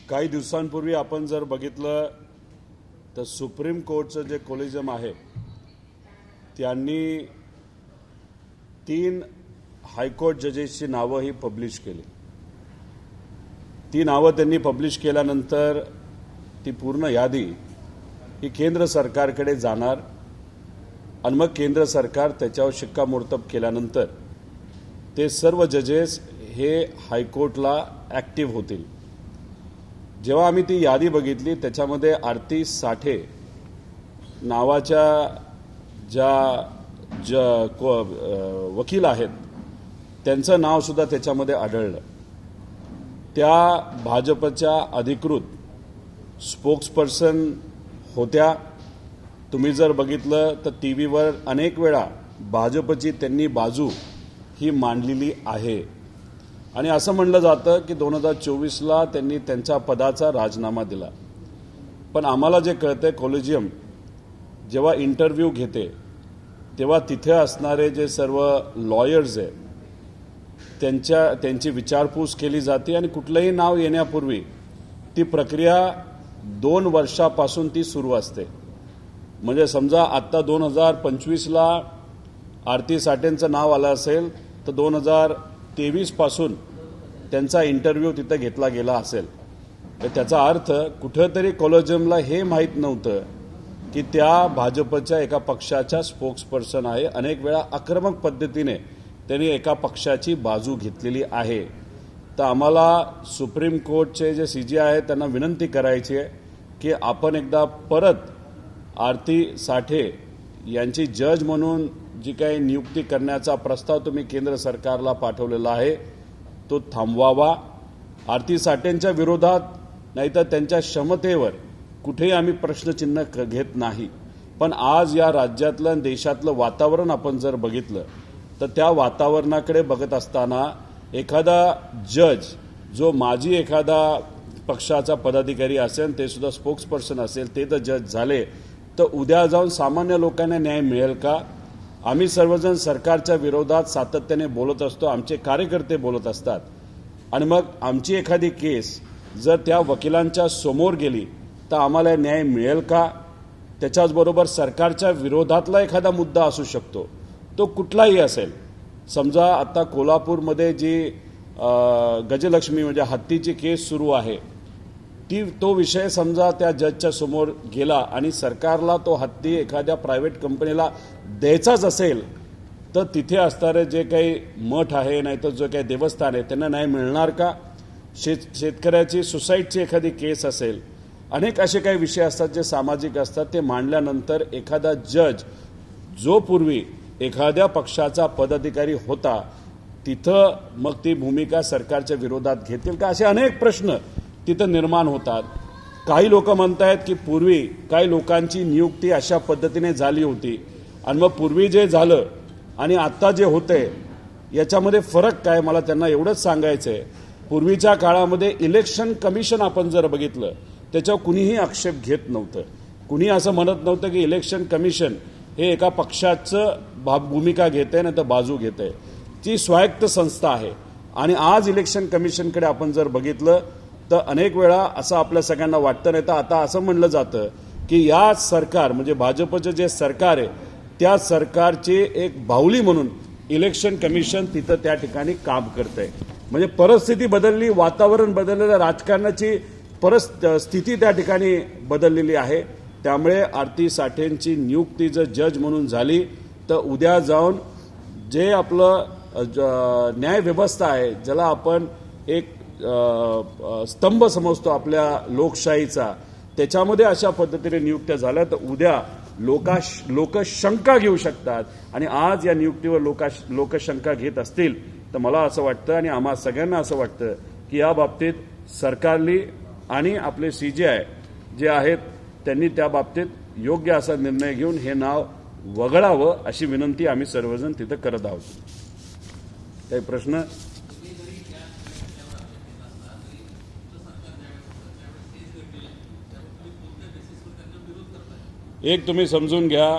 काही दिवसांपूर्वी आपण जर बघितलं तर सुप्रीम कोर्टचं जे कोलेजियम आहे त्यांनी 3 हायकोर्ट जजेसची नावं ही पब्लिश केली। ती नावं त्यांनी पब्लिश केल्यानंतर ती पूर्ण यादी ही केंद्र सरकारकडे जाणार आणि मग केंद्र सरकार त्याच्यावर शिक्कामोर्तब केल्यानंतर ते सर्व जजेस हे हायकोर्टला ॲक्टिव्ह होतील। जेव्हा आम्ही ती यादी बघितली त्याच्यामध्ये आरती साठे नावाच्या ज्या वकील आहेत त्यांचं नाव सुद्धा त्याच्यामध्ये आढळलं। त्या भाजपच्या अधिकृत स्पोक्सपर्सन होत्या। तुम्ही जर बघितलं तर टीव्हीवर अनेक वेळा भाजपची त्यांनी बाजू ही मांडलेली आहे आणि असं म्हणलं जातं की 2024ला त्यांनी त्यांच्या पदाचा राजीनामा दिला। पण आम्हाला जे कळतंय कोलेजियम जेव्हा इंटरव्ह्यू घेते तेव्हा तिथे असणारे जे सर्व लॉयर्स आहेत त्यांची विचारपूस केली जाते आणि कुठलंही नाव येण्यापूर्वी ती प्रक्रिया 2 वर्षापासून ती सुरू असते। म्हणजे समजा आत्ता 2025ला आरती साठेंचं नाव आलं असेल तर 2023 पासून त्यांचा इंटरव्ह्यू तिथे घेतला गेला असेल। तर त्याचा अर्थ कुठेतरी कोलेजियमला हे माहीत नव्हतं की त्या भाजपच्या एका पक्षाच्या स्पोक्सपर्सन आहे। अनेक वेळा आक्रमक पद्धतीने त्यांनी एका पक्षाची बाजू घेतलेली आहे। तर आम्हाला सुप्रीम कोर्टचे जे सीजे आहेत त्यांना विनंती करायची आहे की आपण एकदा परत आरती साठे यांची जज म्हणून जी काही नियुक्ती करण्याचा प्रस्ताव तुम्ही केंद्र सरकारला पाठवलेला आहे तो थांबवावा। आरती साठेंच्या विरोधात नाहीतर त्यांच्या क्षमतेवर कुठेही आम्ही प्रश्नचिन्ह घेत नाही। पण आज या राज्यातलं आणि देशातलं वातावरण आपण जर बघितलं तर त्या वातावरणाकडे बघत असताना एखादा जज जो माजी एखादा पक्षाचा पदाधिकारी असेल ते सुद्धा स्पोक्सपर्सन असेल ते जर जज झाले तर उद्या जाऊन सामान्य लोकांना न्याय मिळेल का? आम्ही सर्वजण सरकारच्या विरोधात सातत्याने बोलत असतो, आमचे कार्यकर्ते बोलत असतात आणि मग आमची एखादी केस जर त्या वकिलांच्या समोर गेली तर आम्हाला न्याय मिळेल का? त्याच्याचबरोबर सरकारच्या विरोधातला एखादा मुद्दा असू शकतो तो कुठलाही असेल। समजा आता कोल्हापूरमध्ये जी गजलक्ष्मी म्हणजे हत्तीची केस सुरू आहे तो विषय समजा त्या जजच्या समोर गेला आणि सरकारला तो हत्ती एखाद्या प्रायव्हेट कंपनीला द्यायचाच असेल तर तिथे असणारे जे काही मठ आहे नाहीतर जो काही देवस्थान आहे त्यांना न्याय मिळणार का? शेतकऱ्याची सुसाईडची एखादी केस असेल, अनेक असे काही विषय असतात जे सामाजिक असतात ते मांडल्यानंतर एखादा जज जो पूर्वी एखाद्या पक्षाचा पदाधिकारी होता तिथं मग ती भूमिका सरकारच्या विरोधात घेतील का? असे अनेक प्रश्न तिथं निर्माण होतात। काही लोक म्हणतात की पूर्वी काही लोकांची नियुक्ती अशा पद्धतीने झाली होती आणि मग पूर्वी जे झालं आणि आत्ता जे होतंय याच्यामध्ये फरक काय? मला त्यांना एवढंच सांगायचं आहे, पूर्वीच्या काळामध्ये इलेक्शन कमिशन आपण जर बघितलं त्याच्यावर कुणीही आक्षेप घेत नव्हतं। कुणी असं म्हणत नव्हतं की इलेक्शन कमिशन हे एका पक्षाचं भूमिका घेते नाही तर बाजू घेते। ती स्वायत्त संस्था आहे आणि आज इलेक्शन कमिशनकडे आपण जर बघितलं तर अनेक वेळा असं आपल्या सगळ्यांना वाटतं नाही तर आता असं म्हणलं जातं की या सरकार म्हणजे भाजपचं जे सरकार आहे त्या सरकारची एक बाहुली म्हणून इलेक्शन कमिशन तिथं त्या ठिकाणी काम करतंय। म्हणजे परिस्थिती बदलली, वातावरण बदललेलं, राजकारणाची स्थिती त्या ठिकाणी बदललेली आहे। त्यामुळे आरती साठेंची नियुक्ती जर जज म्हणून झाली तर उद्या जाऊन जे आपलं न्याय व्यवस्था आहे ज्याला आपण एक स्तंभ समजतो आपल्या लोकशाहीचा त्याच्यामध्ये अशा पद्धतीने नियुक्त्या झाल्या तर उद्या लोक शंका घेऊ शकतात आणि आज या नियुक्तीवर लोक शंका घेत असतील तर मला असं वाटतं आणि आम्हा सगळ्यांना असं वाटतं की या बाबतीत सरकारने आणि आपले सीजीआय जे आहेत त्यांनी त्या बाबतीत योग्य असा निर्णय घेऊन हे नाव वगळावं अशी विनंती आम्ही सर्वजण तिथं करत आहोत। काही प्रश्न? एक तुम्ही समजून घ्या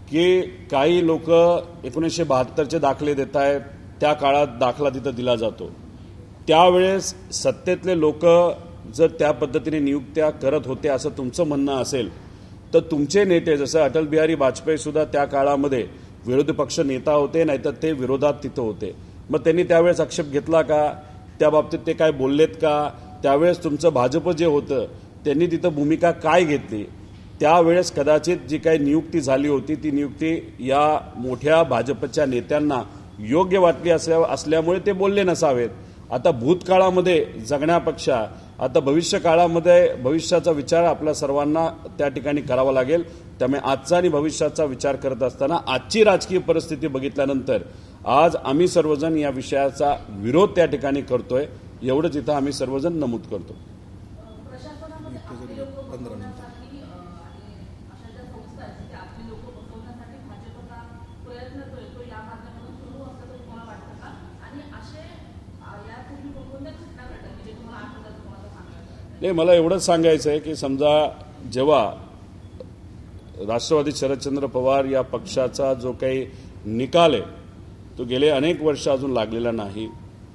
की काही लोक 1972चे दाखले देत आहेत, त्या काळात दाखला तिथं दिला जातो, त्यावेळेस सत्तेतले लोक जर त्या पद्धतीने नियुक्त्या करत होते असं तुमचं म्हणणं असेल तर तुमचे नेते जसं अटल बिहारी वाजपेयी सुद्धा त्या काळामध्ये विरोधी पक्ष नेता होते, नाहीतर ते विरोधात तिथं होते. मग त्यांनी त्यावेळेस आक्षेप घेतला का? त्या बाबतीत ते काय बोललेत का? त्यावेळेस तुमचं भाजप जे होतं त्यांनी तिथं भूमिका काय घेतली? त्यावेळेस कदाचित जी काही नियुक्ती झाली होती ती नियुक्ती या मोठ्या भाजपच्या नेत्यांना योग्य वाटली असल्यामुळे ते बोलले नसावेत. आता भूतकाळामध्ये जगण्यापेक्षा आता भविष्य काळामध्ये भविष्याचा विचार आपल्या सर्वांना त्या ठिकाणी करावा लागेल. त्यामुळे आजचा आणि भविष्याचा विचार करत असताना आजची राजकीय परिस्थिती बघितल्यानंतर आज आम्ही सर्वजण या विषयाचा विरोध त्या ठिकाणी करतोय, एवढंच इथं आम्ही सर्वजण नमूद करतो. नाही, मला एवढंच सांगायचं आहे की समजा जेव्हा राष्ट्रवादी शरदचंद्र पवार या पक्षाचा जो काही निकाल आहे तो गेले अनेक वर्ष अजून लागलेला नाही.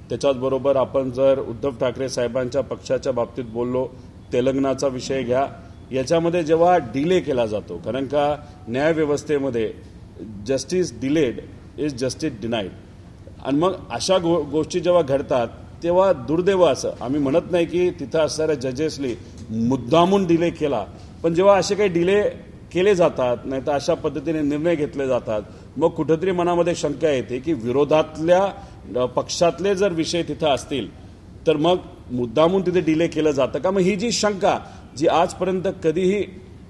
त्याच्याचबरोबर आपण जर उद्धव ठाकरे साहेबांच्या पक्षाच्या बाबतीत बोललो, तेलंगणाचा विषय घ्या, याच्यामध्ये जेव्हा डिले केला जातो, कारण का न्यायव्यवस्थेमध्ये justice delayed is justice denied, आणि मग अशा गोष्टी जेव्हा घडतात तेव्हा दुर्दैव असं, आम्ही म्हणत नाही की तिथं असणाऱ्या जजेसनी मुद्दामून डिले केला, पण जेव्हा असे काही डिले केले जातात नाही तर अशा पद्धतीने निर्णय घेतले जातात, मग कुठेतरी मनामध्ये शंका येते की विरोधातल्या पक्षातले जर विषय तिथं असतील तर मग मुद्दामून तिथे डिले केलं जातं का? मग ही जी शंका जी आजपर्यंत कधीही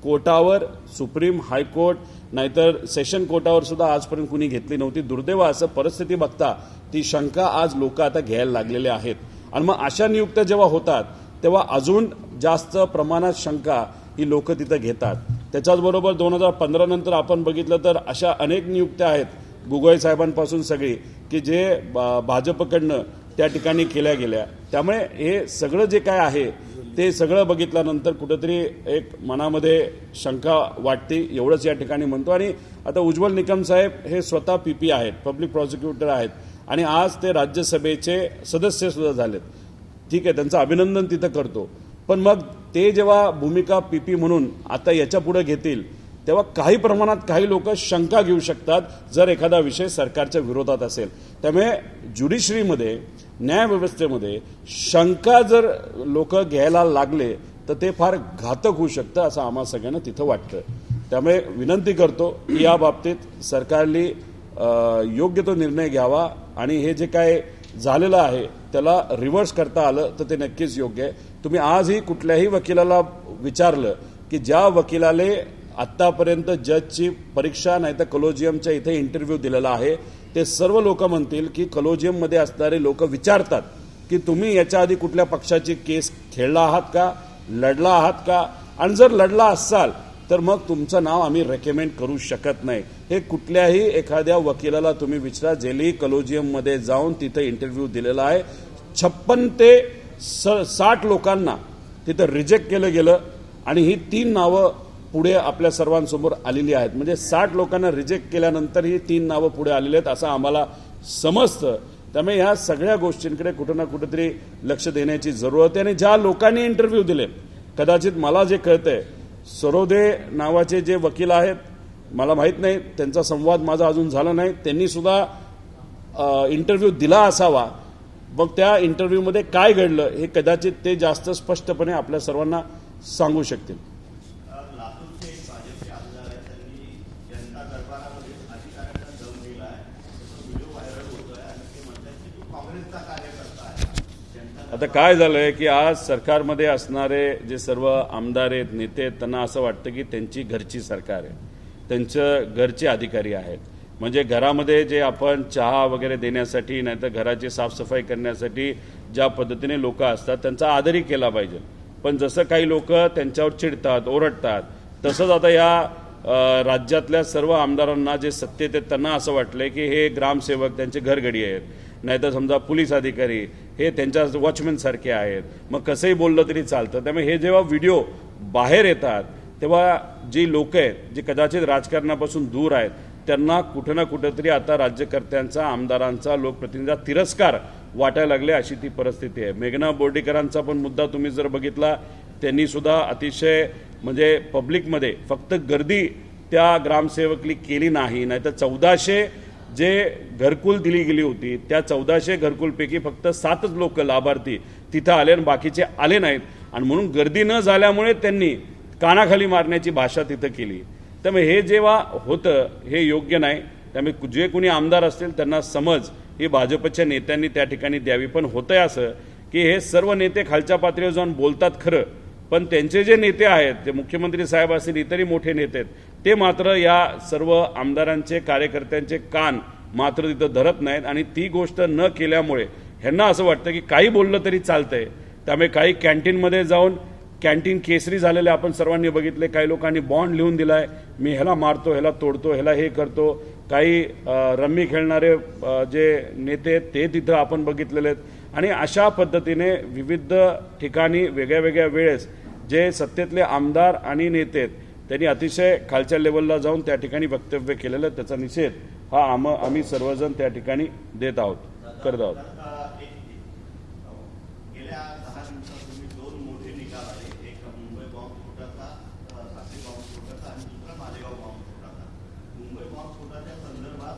कोर्टावर, सुप्रीम हायकोर्ट नाहीतर सेशन कोर्टावर सुद्धा आजपर्यंत कुणी घेतली नव्हती. दुर्दैव असं परिस्थिती बघता ती शंका आज लोक आता घ्यायला लागलेले आहेत. आणि मग अशा नियुक्त्या जेव्हा होतात तेव्हा अजून जास्त प्रमाणात शंका ही लोक तिथं घेतात. त्याच्याचबरोबर 2015 नंतर आपण बघितलं तर अशा अनेक नियुक्त्या आहेत गोगोई साहेबांपासून सगळी की जे भाजपकडनं त्या ठिकाणी केल्या गेल्या. त्यामुळे हे सगळं जे काय आहे ते सगळं बघितल्यानंतर कुठेतरी एक मनामध्ये शंका वाटते, एवढंच या ठिकाणी म्हणतो. आणि आता उज्ज्वल निकम साहेब हे स्वतः पीपी आहेत, पब्लिक प्रॉसिक्युटर आहेत, आणि आज ते राज्यसभेचे सदस्य सुद्धा झालेत. ठीक आहे, त्यांचं अभिनंदन तिथं करतो. पण मग ते जेव्हा भूमिका पीपी म्हणून आता याच्या पुढे घेतील तेव्हा काही प्रमाणात काही लोक शंका घेऊ शकतात जर एखादा विषय सरकारच्या विरोधात असेल. त्यामुळे ज्युडिशरीमध्ये, न्यायव्यवस्थेमध्ये शंका जर लोक घ्यायला लागले तर ते फार घातक होऊ शकतं असं आम्हा सगळ्यांना तिथं वाटतं. त्यामुळे विनंती करतो की या बाबतीत सरकारने योग्य तो निर्णय घ्यावा आणि हे जे काय झालेलं आहे त्याला रिव्हर्स करता आलं तर ते नक्कीच योग्य आहे. तुम्ही आजही कुठल्याही वकिलाला विचारलं की ज्या वकिलाले आत्तापर्यंत जजची परीक्षा नाही तर कॉलेजियमच्या इथे इंटरव्ह्यू दिलेला आहे, ते सर्व लोक म्हणतील की कॉलेजियममध्ये असणारे लोक विचारतात की तुम्ही याच्या आधी कुठल्या पक्षाची केस खेळला आहात का, लढला आहात का, आणि जर लढला असाल तर मग तुमचं नाव आम्ही रेकमेंड करू शकत नाही. हे कुठल्याही एखाद्या वकिलाला तुम्ही विचारा, जेली कॉलेजियममध्ये जाऊन तिथे इंटरव्ह्यू दिलेला आहे. 56 ते 60 लोकांना तिथं रिजेक्ट केलं गेलं आणि ही 3 नावं पुढे आपल्या सर्वांसमोर आलेली आहेत. म्हणजे 60 लोकांना रिजेक्ट केल्यानंतर ही 3 नावं पुढे आलेली आहेत असं आम्हाला समजतं. त्यामुळे ह्या सगळ्या गोष्टींकडे कुठं ना कुठेतरी लक्ष देण्याची जरूरत आहे. आणि ज्या लोकांनी इंटरव्ह्यू दिले, कदाचित मला जे कळतंय सरोदे नावाचे जे वकील आहेत, मला माहीत नाही, त्यांचा संवाद माझा अजून झाला नाही, त्यांनी सुद्धा इंटरव्ह्यू दिला असावा. मग त्या इंटरव्ह्यूमध्ये काय घडलं हे कदाचित ते जास्त स्पष्टपणे आपल्या सर्वांना सांगू शकतील. आता काय झालंय की आज सरकारमध्ये असणारे जे सर्व आमदार आहेत, नेते आहेत, त्यांना असं वाटतं की त्यांची घरची सरकार आहे, त्यांचं घरचे अधिकारी आहेत. म्हणजे घरामध्ये जे आपण चहा वगैरे देण्यासाठी नाही तर घराची साफसफाई करण्यासाठी ज्या पद्धतीने लोक असतात त्यांचा आदरही केला पाहिजे. पण जसं काही लोक त्यांच्यावर चिडतात, ओरडतात, तसंच आता या राज्यातल्या सर्व आमदारांना जे सत्तेत आहेत त्यांना असं वाटलंय की हे ग्रामसेवक त्यांचे घरगडी आहेत, नाहीतर समजा पोलीस अधिकारी हे त्यांच्या वॉचमॅन सारखे आहेत, मग कसंही बोललं तरी चालतं. त्यामुळे हे जेव्हा व्हिडिओ बाहेर येतात तेव्हा जी लोक आहेत जी कदाचित राजकारणापासून दूर आहेत त्यांना कुठं ना कुठंतरी आता राज्यकर्त्यांचा, आमदारांचा, लोकप्रतिनिधींचा तिरस्कार वाटायला लागले, अशी ती परिस्थिती आहे. मेघना बोर्डीकरांचा पण मुद्दा तुम्ही जर बघितला, त्यांनी सुद्धा अतिशय म्हणजे पब्लिकमध्ये फक्त गर्दी त्या ग्रामसेवकली केली नाही, नाहीतर 1400 जे घरकुल दिली गेली होती त्या 1400 घरकुलपैकी फक्त 7च लोक लाभार्थी तिथं आले आणि बाकीचे आले नाहीत. आणि म्हणून गर्दी न झाल्यामुळे त्यांनी कानाखाली मारण्याची भाषा तिथं केली. त्यामुळे हे जेव्हा होतं हे योग्य नाही. त्यामुळे जे कोणी आमदार असतील त्यांना समज ही भाजपच्या नेत्यांनी त्या ठिकाणी द्यावी. पण होतंय असं की हे सर्व नेते खालच्या पातळीवर जाऊन बोलतात खरं, पण त्यांचे जे नेते आहेत, ते मुख्यमंत्री साहेब असतील, इतरही मोठे नेते आहेत, ते मात्र या सर्व आमदारांचे कार्यकर्त्यांचे कान मात्र तिथं धरत नाहीत. आणि ती गोष्ट न केल्यामुळे ह्यांना असं वाटतं की काही बोललं तरी चालतंय. त्यामुळे काही कॅन्टीनमध्ये जाऊन कॅन्टीन केसरी झालेले आपण सर्वांनी बघितले. काही लोकांनी बॉन्ड लिहून दिलाय, मी ह्याला मारतो, ह्याला तोडतो, ह्याला हे करतो. काही रम्मी खेळणारे जे नेते ते तिथं आपण बघितलेले आहेत. आणि अशा पद्धतीने विविध ठिकाणी वेगळ्या वेगळ्या वेळेस जे सत्तेतले आमदार आणि नेते आहेत त्यांनी अतिशय खालच्या लेवलला जाऊन त्या ठिकाणी वक्तव्य केलेलं, त्याचा निषेध हा आम्ही सर्वजण त्या ठिकाणी देत आहोत, करत आहोत. गेल्या 10 दिवसात तुम्ही 2 मोठे निकाल आले, एक मुंबई बॉम्बस्फोटाचा, साखळी बॉम्बस्फोटाचा आणि दुसरा मालेगाव बॉम्बस्फोटाचा. मुंबई बॉम्बस्फोटाच्या संदर्भात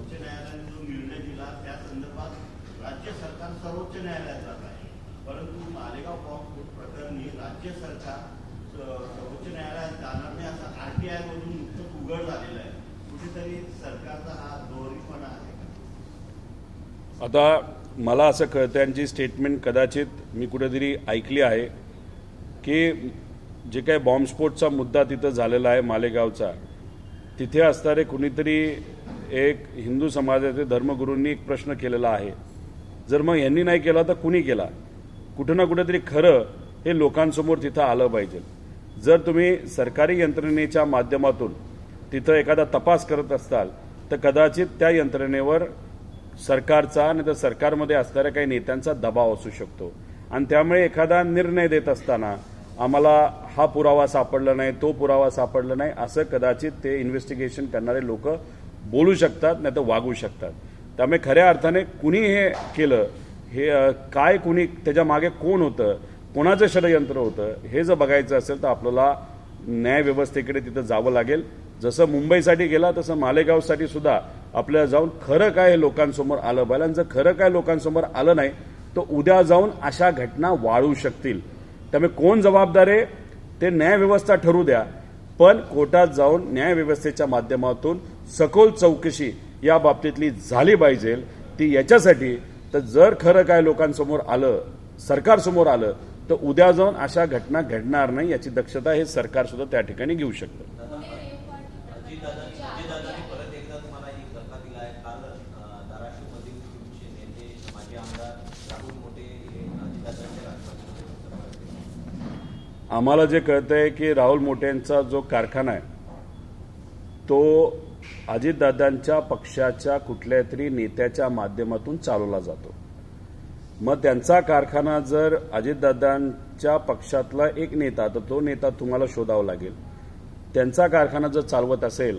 उच्च न्यायालयाने जो निर्णय दिला त्या संदर्भात राज्य सरकार सर्वोच्च न्यायालयात जात आहे, परंतु मालेगाव बॉम्बस्फोट प्रकरणी राज्य सरकार सर्वोच्च न्यायालयात जाणार नाही असं RTI मधून नुकतंच उघड झालेलं आहे. कुठेतरी सरकारचा हा दोरीपणा आहे का? आता मला असं कळतं, यांची स्टेटमेंट कदाचित मी कुठेतरी ऐकली आहे की जे काही बॉम्बस्फोटचा मुद्दा तिथं झालेला आहे मालेगावचा, तिथे असणारे कुणीतरी एक हिंदू समाजाचे धर्मगुरूंनी एक प्रश्न केलेला आहे. जर मग यांनी नाही केला तर कुणी केला? कुठं ना कुठेतरी खरं हे लोकांसमोर तिथं आलं पाहिजे. जर तुम्ही सरकारी यंत्रणेच्या माध्यमातून तिथं एखादा तपास करत असाल तर कदाचित त्या यंत्रणेवर सरकारचा नाही तर सरकारमध्ये असणाऱ्या काही नेत्यांचा दबाव असू शकतो. आणि त्यामुळे एखादा निर्णय देत असताना आम्हाला हा पुरावा सापडला नाही, तो पुरावा सापडला नाही, असं कदाचित ते इन्व्हेस्टिगेशन करणारे लोक बोलू शकतात, नाही तर वागू शकतात. त्यामुळे खऱ्या अर्थाने कुणी हे केलं, हे काय, कुणी त्याच्या मागे कोण होतं, कोणाचं षडयंत्र होतं, हे जर बघायचं असेल तर आपल्याला न्यायव्यवस्थेकडे तिथं जावं लागेल. जसं मुंबईसाठी गेला तसं मालेगावसाठी सुद्धा आपल्याला जाऊन खरं काय हे लोकांसमोर आलं पाहिजे. आणि जर खरं काय लोकांसमोर आलं नाही तर उद्या जाऊन अशा घटना वाढू शकतील. त्यामुळे कोण जबाबदार आहे ते न्यायव्यवस्था ठरवू द्या, पण कोर्टात जाऊन न्यायव्यवस्थेच्या माध्यमातून सखोल चौकशी या बाबतीतली झाली पाहिजे. ती याच्यासाठी तर जर खरं काय लोकांसमोर आलं, सरकारसमोर आलं, तर उद्या जाऊन अशा घटना घडणार नाही याची दक्षता हे सरकार सुद्धा त्या ठिकाणी घेऊ शकतं. परत एकदा तुम्हाला एक धक्का दिला आहे. काल धाराशिवमधील तुमचे नेते माजी आमदार राहुल मोठे हे अजितदादांच्या राष्ट्रवादी. आम्हाला जे कळतंय की राहुल मोठेंचा जो कारखाना आहे तो अजितदादांच्या पक्षाच्या कुठल्या तरी नेत्याच्या माध्यमातून चालवला जातो. मग त्यांचा कारखाना जर अजितदादांच्या पक्षातला एक नेता, तर तो नेता तुम्हाला शोधावा लागेल. त्यांचा कारखाना जर चालवत असेल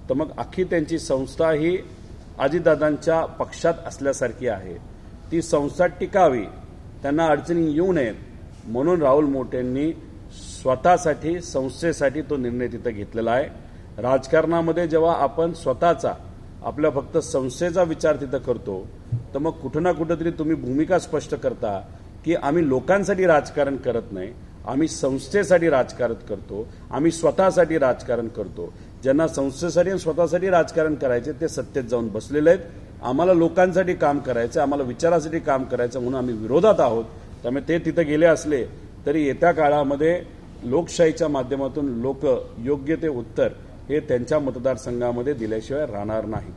तर मग अख्खी त्यांची संस्था ही अजितदादांच्या पक्षात असल्यासारखी आहे. ती संस्था टिकावी, त्यांना अडचणी येऊ नयेत म्हणून राहुल मोठेंनी स्वतःसाठी, संस्थेसाठी तो निर्णय तिथं घेतलेला आहे. राजकारणामध्ये जेव्हा आपण स्वतःचा, आपल्या फक्त संस्थेचा विचार तिथं करतो तर मग कुठं ना कुठंतरी तुम्ही भूमिका स्पष्ट करता की आम्ही लोकांसाठी राजकारण करत नाही, आम्ही संस्थेसाठी राजकारण करतो, आम्ही स्वतःसाठी राजकारण करतो. ज्यांना संस्थेसाठी आणि स्वतःसाठी राजकारण करायचे ते सत्तेत जाऊन बसलेले आहेत. आम्हाला लोकांसाठी काम करायचं, आम्हाला विचारासाठी काम करायचं म्हणून आम्ही विरोधात आहोत. त्यामुळे ते तिथं गेले असले तरी येत्या काळामध्ये लोकशाहीच्या माध्यमातून लोक योग्य ते उत्तर हे त्यांच्या मतदारसंघामध्ये दिल्याशिवाय राहणार नाही.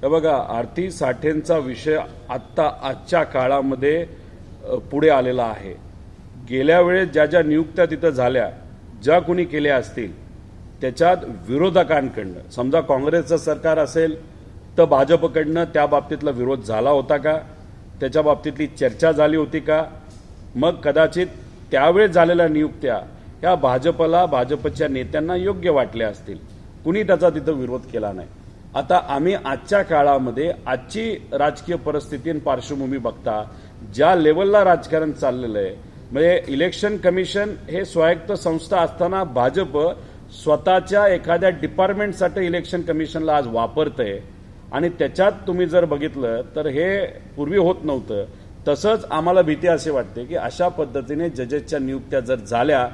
हे बघा, आरती साठेंचा विषय आजच्या काळामध्ये पुढे आलेला आहे. गेल्या वेळेस ज्या ज्या नियुक्त्या तिथं झाल्या, ज्या कोणी केल्या असतील, त्याच्यात विरोधकांकडनं, समजा काँग्रेसचं सरकार असेल तर भाजपकडनं त्या बाबतीतला विरोध झाला होता का, त्याच्या बाबतीतली चर्चा झाली होती का? मग कदाचित त्यावेळेस झालेल्या नियुक्त्या ह्या भाजपच्या नेत्यांना योग्य वाटल्या असतील, कुणी त्याचा तिथं विरोध केला नाही. आता आम्ही आजच्या काळामध्ये आजची राजकीय परिस्थिती आणि पार्श्वभूमी बघता ज्या लेवलला राजकारण चाललेलं आहे, म्हणजे इलेक्शन कमिशन हे स्वायत्त संस्था असताना भाजप स्वतःच्या एखाद्या डिपार्टमेंटसाठी इलेक्शन कमिशनला आज वापरतंय आणि त्याच्यात तुम्ही जर बघितलं तर हे पूर्वी होत नव्हतं. तसंच आम्हाला भीती अशी वाटते की अशा पद्धतीने जजेसच्या नियुक्त्या जर झाल्या,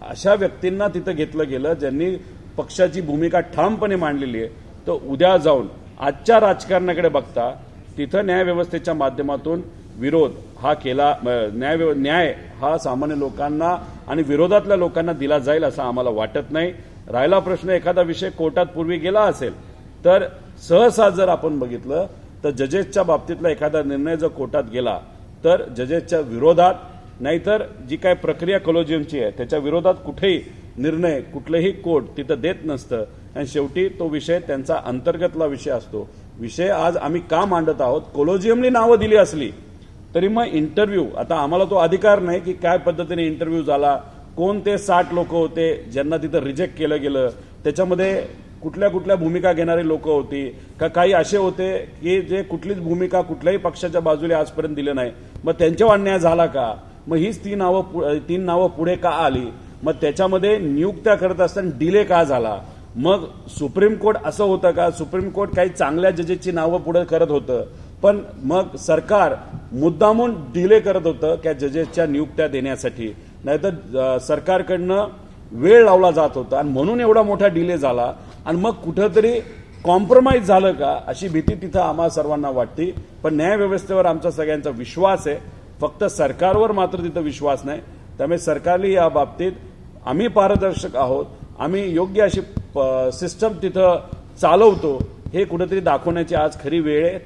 अशा व्यक्तींना तिथं घेतलं गेलं ज्यांनी पक्षाची भूमिका ठामपणे मांडलेली आहे, तर उद्या जाऊन आजच्या राजकारणाकडे बघता तिथं न्यायव्यवस्थेच्या माध्यमातून विरोध हा केला, न्याय हा सामान्य लोकांना आणि विरोधातल्या लोकांना दिला जाईल असं आम्हाला वाटत नाही. राहिला प्रश्न एखादा विषय कोर्टात पूर्वी गेला असेल तर सहसा जर आपण बघितलं तर जजेसच्या बाबतीतला एखादा निर्णय जर कोर्टात गेला तर जजेसच्या विरोधात, नाहीतर जी काय प्रक्रिया कॉलेजियमची आहे त्याच्या विरोधात कुठेही निर्णय कुठलंही कोर्ट तिथं देत नसतं. आणि शेवटी तो विषय त्यांचा अंतर्गतला विषय असतो. विषय आज आम्ही का मांडत आहोत, कॉलेजियमनी नावं दिली असली तरी मग इंटरव्ह्यू, आता आम्हाला तो अधिकार नाही की काय पद्धतीने इंटरव्ह्यू झाला, कोण ते 60 लोक होते ज्यांना तिथं रिजेक्ट केलं गेलं, त्याच्यामध्ये कुठल्या कुठल्या भूमिका घेणारी लोक होती का, काही असे होते की जे कुठलीच भूमिका कुठल्याही पक्षाच्या बाजूला आजपर्यंत दिलं नाही, मग त्यांच्यावर अन्याय झाला का, मग हीच तीन नावं पुढे का आली, मग त्याच्यामध्ये नियुक्त्या करत असताना डिले का झाला, मग सुप्रीम कोर्ट असं होतं का, सुप्रीम कोर्ट काही चांगल्या जजेसची नावं पुढे करत होतं पण मग सरकार मुद्दामून डिले करत होतं त्या जजेसच्या नियुक्त्या देण्यासाठी, नाहीतर सरकारकडनं वेळ लावला जात होता आणि म्हणून एवढा मोठा डिले झाला आणि मग कुठंतरी कॉम्प्रोमाइज झालं का अशी भीती तिथं आम्हा सर्वांना वाटते. पण न्यायव्यवस्थेवर आमचा सगळ्यांचा विश्वास आहे, फक्त सरकारवर मात्र तिथं विश्वास नाही. त्यामुळे सरकारने या बाबतीत आम्ही पारदर्शक आहोत, आम्ही योग्य अशी सिस्टम तिथं चालवतो हे कुठेतरी दाखवण्याची आज खरी वेळ आहे.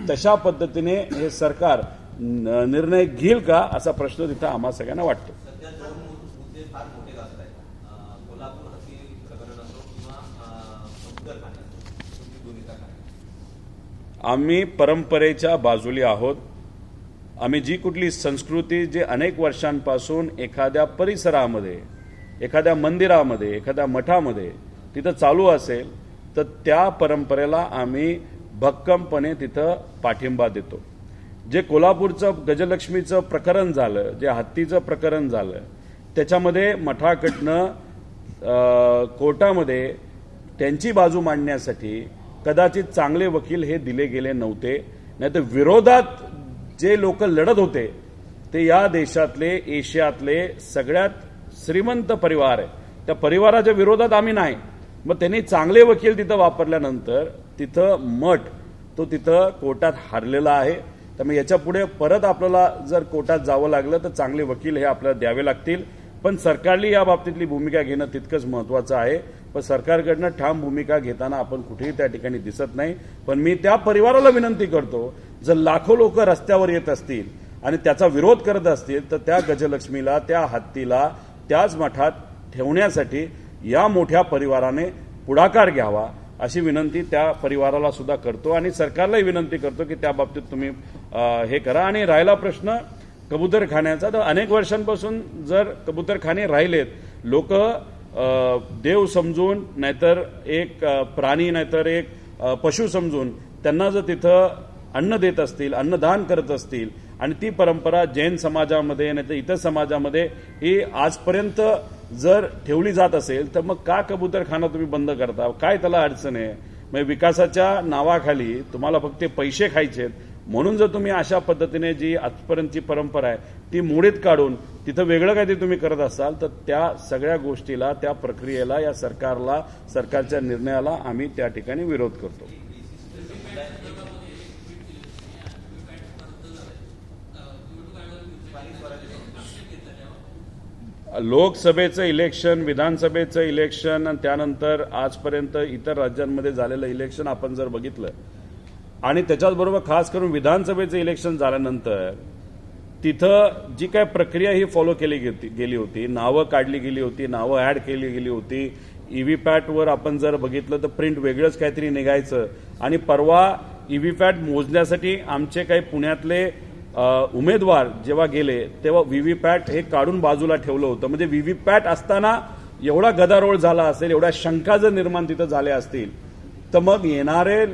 तशा पद्धतीने हे सरकार निर्णय घेईल का असा प्रश्न तिथं आम्हा सगळ्यांना वाटतो. सध्या दोन मुद्दे फार मोठे गाजत आहेत, कोल्हापूर हत्ती प्रकरण असो किंवा कबूतरखाने असो, तुमची भूमिका काय? आम्ही परंपरेच्या बाजूली आहोत. आम्ही जी कुठली संस्कृती जे अनेक वर्षांपासून एखाद्या परिसरामध्ये, एखाद्या मंदिरामध्ये, एखाद्या मठामध्ये तिथं चालू असेल तर त्या परंपरेला आम्ही भक्कमपणे तिथं पाठिंबा देतो. जे कोल्हापूरचं गजलक्ष्मीचं प्रकरण झालं, जे हत्तीचं प्रकरण झालं, त्याच्यामध्ये मठाकडनं कोर्टामध्ये त्यांची बाजू मांडण्यासाठी कदाचित चांगले वकील हे दिले गेले नव्हते, नाहीतर विरोधात जे लोक लढत होते ते या देशातले, एशियातले सगळ्यात श्रीमंत परिवार आहे. त्या परिवाराच्या विरोधात आम्ही नाही. मग त्यांनी चांगले वकील तिथं वापरल्यानंतर तिथं मठ तो तिथं कोर्टात हारलेला आहे. त्यामुळे याच्या पुढे परत आपल्याला जर कोर्टात जावं लागलं तर चांगले वकील हे आपल्याला द्यावे लागतील. पण सरकारने या बाबतीतली भूमिका घेणं तितकंच महत्वाचं आहे. पण सरकारकडनं ठाम भूमिका घेताना आपण कुठेही त्या ठिकाणी दिसत नाही. पण मी त्या परिवाराला विनंती करतो, जर लाखो लोक रस्त्यावर येत असतील आणि त्याचा विरोध करत असतील तर त्या गजलक्ष्मीला, त्या हत्तीला त्याच मठात ठेवण्यासाठी या मोठ्या परिवाराने पुढाकार घ्यावा अशी विनंती त्या परिवाराला सुद्धा करतो आणि सरकारलाही विनंती करतो की त्या बाबतीत तुम्ही हे करा. आणि राहिला प्रश्न कबूतरखान्याचा, तर अनेक वर्षांपासून जर कबूतरखाने राहिलेत, लोक देव समजून नाहीतर एक प्राणी नाहीतर एक पशु समजून त्यांना जर तिथं अन्न देत असतील, अन्नदान करत असतील आणि ती परंपरा जैन समाजामध्ये नाहीतर इतर समाजामध्ये ही आजपर्यंत जर ठेवली जात असेल तर मग का कबूतरखाना तुम्ही बंद करता, काय त्याला अडचण आहे? म्हणजे विकासाच्या नावाखाली तुम्हाला फक्त पैसे खायचेत म्हणून जर तुम्ही अशा पद्धतीने जी आजपर्यंतची परंपरा आहे ती मोडीत काढून तिथं वेगळं काहीतरी तुम्ही करत असाल तर त्या सगळ्या गोष्टीला, त्या प्रक्रियेला, या सरकारला, सरकारच्या निर्णयाला आम्ही त्या ठिकाणी विरोध करतो. लोकसभेचं इलेक्शन, विधानसभेचं इलेक्शन आणि त्यानंतर आजपर्यंत इतर राज्यांमध्ये झालेलं इलेक्शन आपण जर बघितलं आणि त्याच्याचबरोबर खास करून विधानसभेचं इलेक्शन झाल्यानंतर तिथं जी काय प्रक्रिया ही फॉलो केली गेली होती, नावं काढली गेली होती, नावं ऍड केली गेली होती, ईव्हीपॅटवर आपण जर बघितलं तर प्रिंट वेगळंच काहीतरी निघायचं आणि परवा ईव्हीपॅट मोजण्यासाठी आमचे काही पुण्यातले उमेदवार जेव्हा गेले तेव्हा व्हीव्हीपॅट हे काढून बाजूला ठेवलं होतं. म्हणजे व्हीव्हीपॅट असताना एवढा गदारोळ झाला असेल, एवढ्या शंका जर निर्माण तिथं झाल्या असतील तर मग येणारे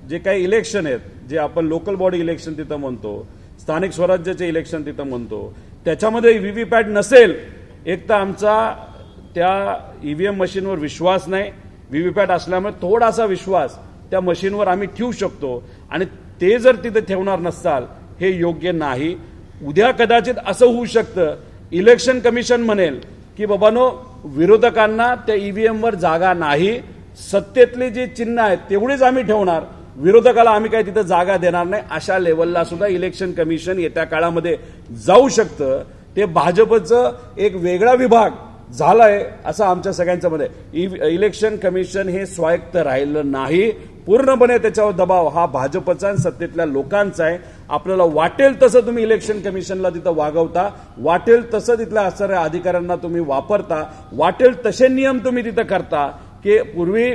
जे काही इलेक्शन आहेत, जे आपण लोकल बॉडी इलेक्शन तिथं म्हणतो, स्थानिक स्वराज्याचे इलेक्शन तिथं म्हणतो, त्याच्यामध्ये व्हीव्हीपॅट नसेल, एक तर आमचा त्या ईव्हीएम मशीनवर विश्वास नाही, व्हीव्हीपॅट असल्यामुळे थोडासा विश्वास त्या मशीनवर आम्ही ठेवू शकतो आणि ते जर तिथे ठेवणार नसाल हे योग्य नाही. उद्या कदाचित असं होऊ शकतं, इलेक्शन कमिशन म्हणेल की बाबांनो विरोधकांना त्या ईव्हीएमवर जागा नाही, सत्तेतली जी चिन्ह आहेत तेवढीच आम्ही ठेवणार, विरोधकाला आम्ही काही तिथं जागा देणार नाही, अशा लेवलला सुद्धा इलेक्शन कमिशन येत्या काळामध्ये जाऊ शकतं. ते भाजपचं एक वेगळा विभाग झालाय असं आमच्या सगळ्यांच्या मध्ये. इलेक्शन कमिशन हे स्वायत्त राहिलं नाही, पूर्णपणे त्याच्यावर दबाव हा भाजपचा आणि सत्तेतल्या लोकांचा आहे. आपल्याला वाटेल तसं तुम्ही इलेक्शन कमिशनला तिथं वागवता, वाटेल तसं तिथल्या असणाऱ्या अधिकाऱ्यांना तुम्ही वापरता, वाटेल तसे नियम तुम्ही तिथं करता. की पूर्वी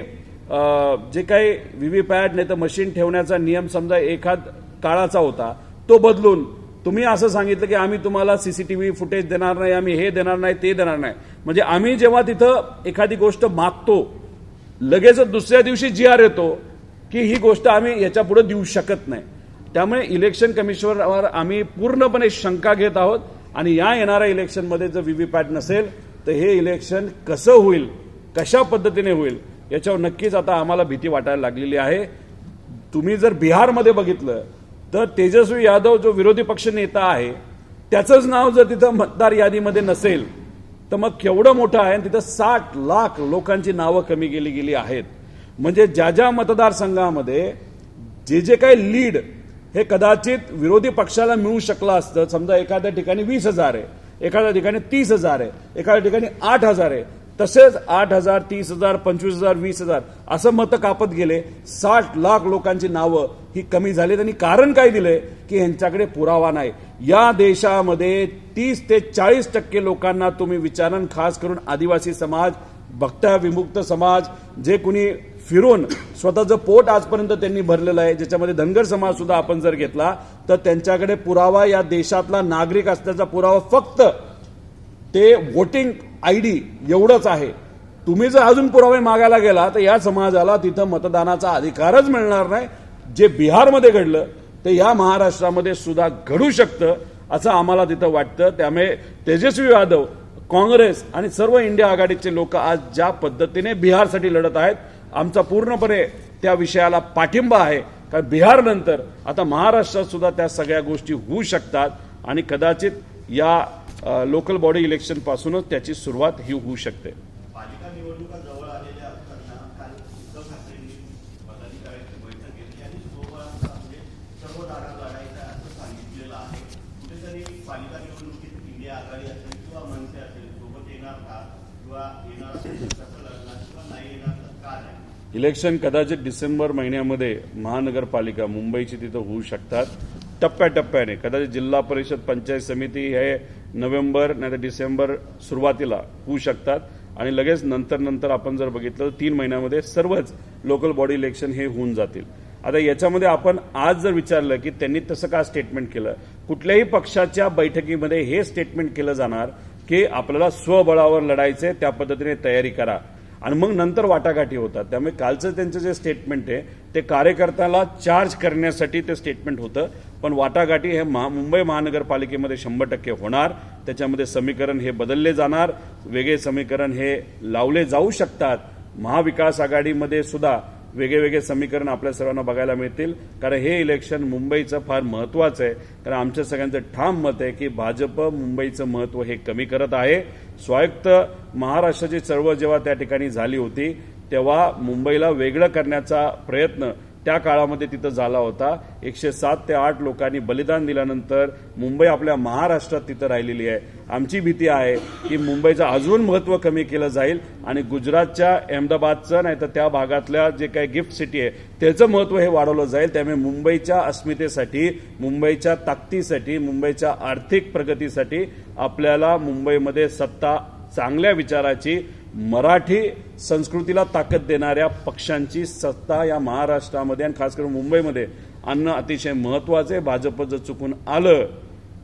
जे काही व्हीव्हीपॅट नाही तर मशीन ठेवण्याचा नियम समजा एखाद काळाचा होता, तो बदलून तुम्ही असं सांगितलं की आम्ही तुम्हाला सीसीटीव्ही फुटेज देणार नाही, आम्ही हे देणार नाही, ते देणार नाही. म्हणजे आम्ही जेव्हा तिथं एखादी गोष्ट मागतो लगेच दुसऱ्या दिवशी जीआर येतो की ही गोष्ट आम्ही याच्या पुढे देऊ शकत नाही. त्यामुळे इलेक्शन कमिशनवर आम्ही पूर्णपणे शंका घेत आहोत आणि या येणाऱ्या इलेक्शनमध्ये जर व्हीव्हीपॅट नसेल तर हे इलेक्शन कसं होईल, कशा पद्धतीने होईल याच्यावर नक्कीच आता आम्हाला भीती वाटायला लागलेली आहे. तुम्ही जर बिहारमध्ये बघितलं तर तेजस्वी यादव जो विरोधी पक्ष नेता आहे त्याचंच नाव जर तिथं मतदार यादीमध्ये नसेल तर मग केवढं मोठं आहे. तिथं 60 लाख लोकांची नावं कमी गेली आहेत. म्हणजे ज्या ज्या मतदारसंघामध्ये जे काही लीड हे कदाचित विरोधी पक्षाला मिळू शकलं असतं, समजा एखाद्या ठिकाणी 20,000 आहे, एखाद्या ठिकाणी 30,000 आहे, एखाद्या ठिकाणी 8,000 आहे, तसेच 8,000, 30,000, 25,000, 20,000 असं मतं कापत गेले. 60 लाख लोकांची नावं ही कमी झाली. त्यांनी कारण काय दिलंय की यांच्याकडे पुरावा नाही. या देशामध्ये 30 ते 40% लोकांना तुम्ही विचारण, खास करून आदिवासी समाज, भटक्या विमुक्त समाज, जे कुणी फिरून स्वतःचं पोट आजपर्यंत त्यांनी भरलेलं आहे, ज्याच्यामध्ये धनगर समाज सुद्धा आपण जर घेतला तर त्यांच्याकडे पुरावा, या देशातला नागरिक असल्याचा पुरावा फक्त ते वोटिंग आयडी एवढंच आहे. तुम्ही जर अजून पुरावे मागायला गेला तर या समाजाला तिथं मतदानाचा अधिकारच मिळणार नाही. जे बिहारमध्ये घडलं ते या महाराष्ट्रामध्ये सुद्धा घडू शकतं असं आम्हाला तिथं वाटतं. त्यामुळे तेजस्वी यादव, काँग्रेस आणि सर्व इंडिया आघाडीचे लोक आज ज्या पद्धतीने बिहारसाठी लढत आहेत, आमचा पूर्णपणे त्या विषयाला पाठिंबा आहे. कारण बिहारनंतर आता महाराष्ट्रात सुद्धा त्या सगळ्या गोष्टी होऊ शकतात आणि कदाचित या लोकल बॉडी इलेक्शन पासूनच त्याची सुरुवात ही होऊ शकते. पालिका निवडणुका जवळ आलेल्या असताना काल उद्धव ठाकरेंनी पदाधिकाऱ्यांची बैठक घेतली आणि सोबत म्हणजे सर्व जागा लढायच्या असं सांगितलेलं आहे. कुठेतरी पालिका निवडणुकीत इंडिया आघाडी असेल किंवा मनसे असेल सोबत येणार का, किंवा येणार असेल कसं लढणार किंवा नाही येणार तर का नाही. इलेक्शन कदाचित डिसेंबर महिन्यामध्ये महानगरपालिका मुंबईची तिथं होऊ शकतात, टप्प्याटप्प्याने. कदाचित जिल्हा परिषद, पंचायत समिती हे नोव्हेंबर नाही तर डिसेंबर सुरुवातीला होऊ शकतात आणि लगेच नंतर आपण जर बघितलं तर 3 महिन्यामध्ये सर्वच लोकल बॉडी इलेक्शन हे होऊन जातील. आता याच्यामध्ये आपण आज जर विचारलं की त्यांनी तसं का स्टेटमेंट केलं, कुठल्याही पक्षाच्या बैठकीमध्ये हे स्टेटमेंट केलं जाणार की आपल्याला स्वबळावर लढायचे, त्या पद्धतीने तयारी करा आणि मग नंतर वाटाघाटी होतात. त्यामुळे कालचं त्यांचं जे स्टेटमेंट आहे ते कार्यकर्त्याला चार्ज करण्यासाठी ते स्टेटमेंट होतं, पण वाटाघाटी हे मुंबई महानगरपालिकेमध्ये 100% होणार. त्याच्यामध्ये समीकरण हे बदलले जाणार, वेगळे समीकरण हे लावले जाऊ शकतात. महाविकास आघाडीमध्ये सुद्धा वेगळे समीकरण आपल्या सर्वांना बघायला मिळतील. कारण हे इलेक्शन मुंबईचं फार महत्वाचं आहे. कारण आमच्या सगळ्यांचं ठाम मत आहे की भाजप मुंबईचं महत्व हे कमी करत आहे. स्वायत्त महाराष्ट्राची चळवळ जेव्हा त्या ठिकाणी झाली होती तेव्हा मुंबईला वेगळं करण्याचा प्रयत्न त्या काळामध्ये तिथं झाला होता. 107 ते 8 लोकांनी बलिदान दिल्यानंतर मुंबई आपल्या महाराष्ट्रात तिथं राहिलेली आहे. आमची भीती आहे की मुंबईचं अजून महत्त्व कमी केलं जाईल आणि गुजरातच्या अहमदाबादचं नाही तर त्या भागातल्या जे काही गिफ्ट सिटी आहे त्याचं महत्त्व हे वाढवलं जाईल. त्यामुळे मुंबईच्या अस्मितेसाठी, मुंबईच्या ताकदीसाठी, मुंबईच्या आर्थिक प्रगतीसाठी आपल्याला मुंबईमध्ये सत्ता, चांगल्या विचाराची, मराठी संस्कृतीला ताकद देणाऱ्या पक्षांची सत्ता या महाराष्ट्रामध्ये आणि खास करून मुंबईमध्ये आणणं अतिशय महत्त्वाचं आहे. भाजप जर चुकून आलं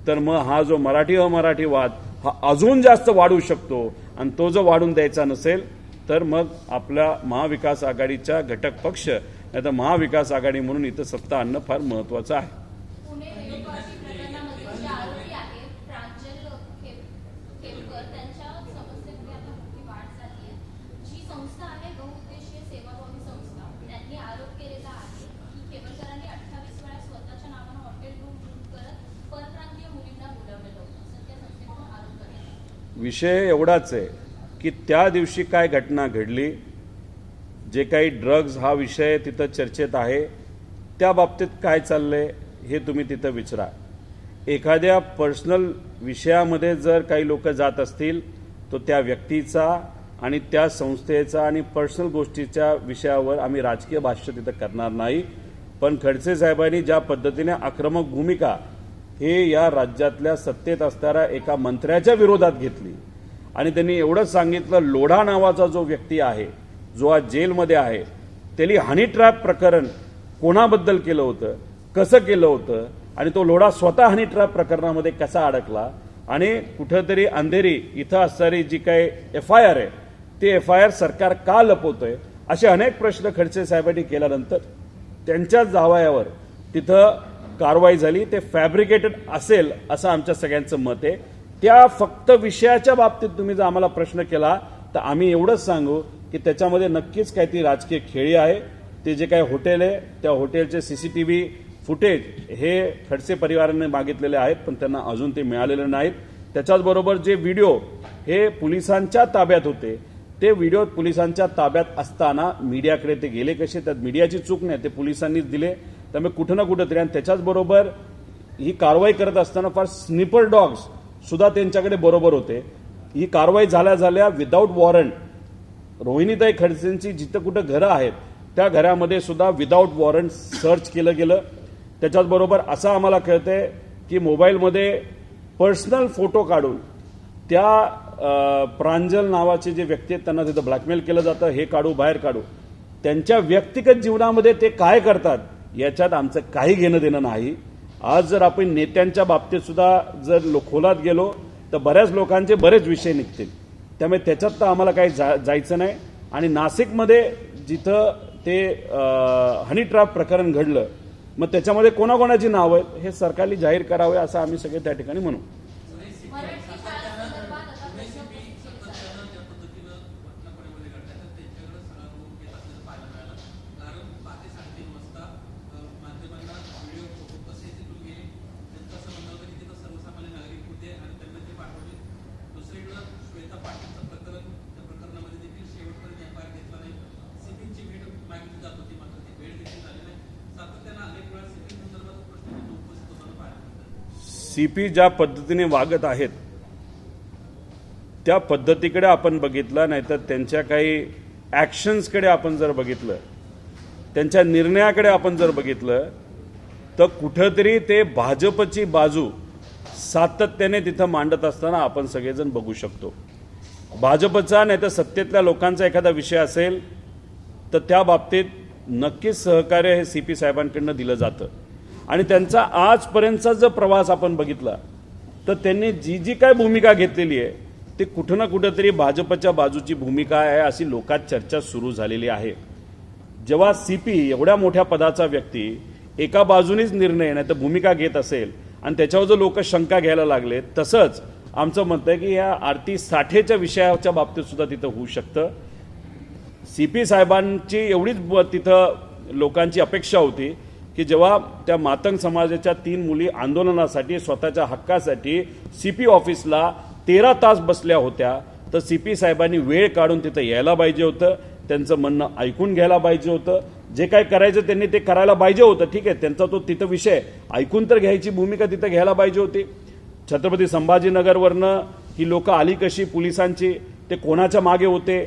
तर मग हा जो मराठी अमराठी वाद हा अजून जास्त वाढू शकतो आणि तो जर वाढून द्यायचा नसेल तर मग आपल्या महाविकास आघाडीच्या घटक पक्ष नाही तर महाविकास आघाडी म्हणून इथं सत्ता आणणं फार महत्त्वाचं आहे. पुणे रेणुकाशी प्रकरणामध्ये जे आरोपी आहेत प्रांजल खेमकर त्यांच्या समस्येमध्ये आता मोठी वाढ झाली आहे. जी संस्था आहे बहुउद्देशीय सेवाभावी संस्था त्यांनी आरोप केलेला आहे की खेमकरांनी 28 वेळा स्वतःच्या नावानं हॉटेल रूम बुक करत परप्रांतीय मुलींना बोलावलेलं होतं असं त्या संस्थेकडून आरोप करण्यात आला. विषय एवढाच आहे की त्या दिवशी काय घटना घडली, जे काही ड्रग्ज हा विषय तिथं चर्चेत आहे त्या बाबतीत काय चाललंय हे तुम्ही तिथं विचारा. एखाद्या पर्सनल विषयामध्ये जर काही लोक जात असतील तर त्या व्यक्तीचा आणि त्या संस्थेचा आणि पर्सनल गोष्टीच्या विषयावर आम्ही राजकीय भाष्य तिथं करणार नाही. पण खडसे साहेबांनी ज्या पद्धतीने आक्रमक भूमिका हे या राज्यातल्या सत्तेत असणाऱ्या एका मंत्र्याच्या विरोधात घेतली आणि त्यांनी एवढंच सांगितलं, लोढा नावाचा जो व्यक्ती आहे जो आज जेलमध्ये आहे त्यांनी हनी ट्रॅप प्रकरण कोणाबद्दल केलं होतं, कसं केलं होतं आणि तो लोढा स्वतः हनी ट्रॅप प्रकरणामध्ये कसा अडकला आणि कुठंतरी अंधेरी इथं असणारी जी काही FIR आहे ते FIR सरकार का लपवतंय असे अनेक प्रश्न खडसे साहेबांनी केल्यानंतर त्यांच्याच जावयावर तिथं कारवाई झाली. ते फॅब्रिकेटेड असेल असं आमच्या सगळ्यांचं मत आहे. त्या फक्त विषयाच्या बाबतीत तुम्ही जर आम्हाला प्रश्न केला तर आम्ही एवढंच सांगू की त्याच्यामध्ये नक्कीच काहीतरी राजकीय खेळी आहे. ते जे काही हॉटेल आहे त्या हॉटेलचे CCTV फुटेज हे खडसे परिवाराने मागितलेले आहेत पण त्यांना अजून ते मिळालेले नाहीत. त्याच्याचबरोबर जे व्हिडिओ हे पोलिसांच्या ताब्यात होते ते व्हिडिओ पोलिसांच्या ताब्यात असताना मीडियाकडे ते गेले कसे, त्यात मीडियाची चूक नाही, ते पोलिसांनीच दिले. त्यामुळे कुठं ना कुठं तरी आणि त्याच्याचबरोबर ही कारवाई करत असताना फार स्निपर डॉग्स सुद्धा त्यांच्याकडे बरोबर होते. ही कारवाई झाल्या विदाऊट वॉरंट रोहिणीताई खडसेंची जिथं कुठं घरं आहेत त्या घरामध्ये सुद्धा विदाऊट वॉरंट सर्च केलं गेलं. त्याच्याचबरोबर असं आम्हाला कळतंय की मोबाईलमध्ये पर्सनल फोटो काढून त्या प्रांजल नावाचे जे व्यक्ती आहेत त्यांना तिथं ब्लॅकमेल केलं जातं, हे काढू बाहेर काढू. त्यांच्या व्यक्तिगत जीवनामध्ये ते काय करतात याच्यात आमचं काही घेणं देणं नाही. आज जर आपण नेत्यांच्या बाबतीत सुद्धा जर खोलात गेलो तर बऱ्याच लोकांचे बरेच विषय निघतील. त्यामुळे त्याच्यात तर आम्हाला काही जायचं नाही. आणि नाशिकमध्ये जिथं ते हनी ट्रॅप प्रकरण घडलं मग त्याच्यामध्ये कोणाकोणाची नावं आहेत हे सरकारने जाहीर करावे असं आम्ही सगळे त्या ठिकाणी म्हणू. मराठी शाळांसंदर्भात आता प्रश्न उपस्थित केले जातात. CP ज्या पद्धतीने वागत आहेत त्या पद्धतीकडे आपण बघितलं नाही तर त्यांच्या काही ॲक्शन्सकडे आपण जर बघितलं, त्यांच्या निर्णयाकडे आपण जर बघितलं तर कुठंतरी ते भाजपची बाजू सातत्याने तिथं मांडत असताना आपण सगळेजण बघू शकतो. भाजपचा नाही तर सत्तेतल्या लोकांचा एखादा विषय असेल तर त्या बाबतीत नक्कीच सहकार्य हे CP साहेबांकडनं दिलं जातं. आणि त्यांचा आजपर्यंतचा जर प्रवास आपण बघितला तर त्यांनी जी काय भूमिका घेतलेली आहे ते कुठं ना कुठंतरी भाजपच्या बाजूची भूमिका आहे अशी लोकात चर्चा सुरू झालेली आहे. जेव्हा CP एवढ्या मोठ्या पदाचा व्यक्ती एका बाजूनीच निर्णय नाही तर भूमिका घेत असेल आणि त्याच्यावर जर लोक शंका घ्यायला लागले, तसंच आमचं मत आहे की या आरती साठेच्या विषयाच्या बाबतीत सुद्धा तिथं होऊ शकतं. CP साहेबांची एवढीच तिथं लोकांची अपेक्षा होती की जेव्हा त्या मातंग समाजाच्या 3 मुली आंदोलनासाठी स्वतःच्या हक्कासाठी CP ऑफिसला 13 तास बसल्या होत्या तर CP साहेबांनी वेळ काढून तिथं यायला पाहिजे होतं. त्यांचं म्हणणं ऐकून घ्यायला पाहिजे होतं. जे काय करायचं त्यांनी ते करायला पाहिजे होतं. ठीक आहे, त्यांचा तो तिथं विषय ऐकून तर घ्यायची भूमिका तिथं घ्यायला पाहिजे होती. छत्रपती संभाजीनगरवरनं ही लोक आली कशी पोलिसांची, ते कोणाच्या मागे होते,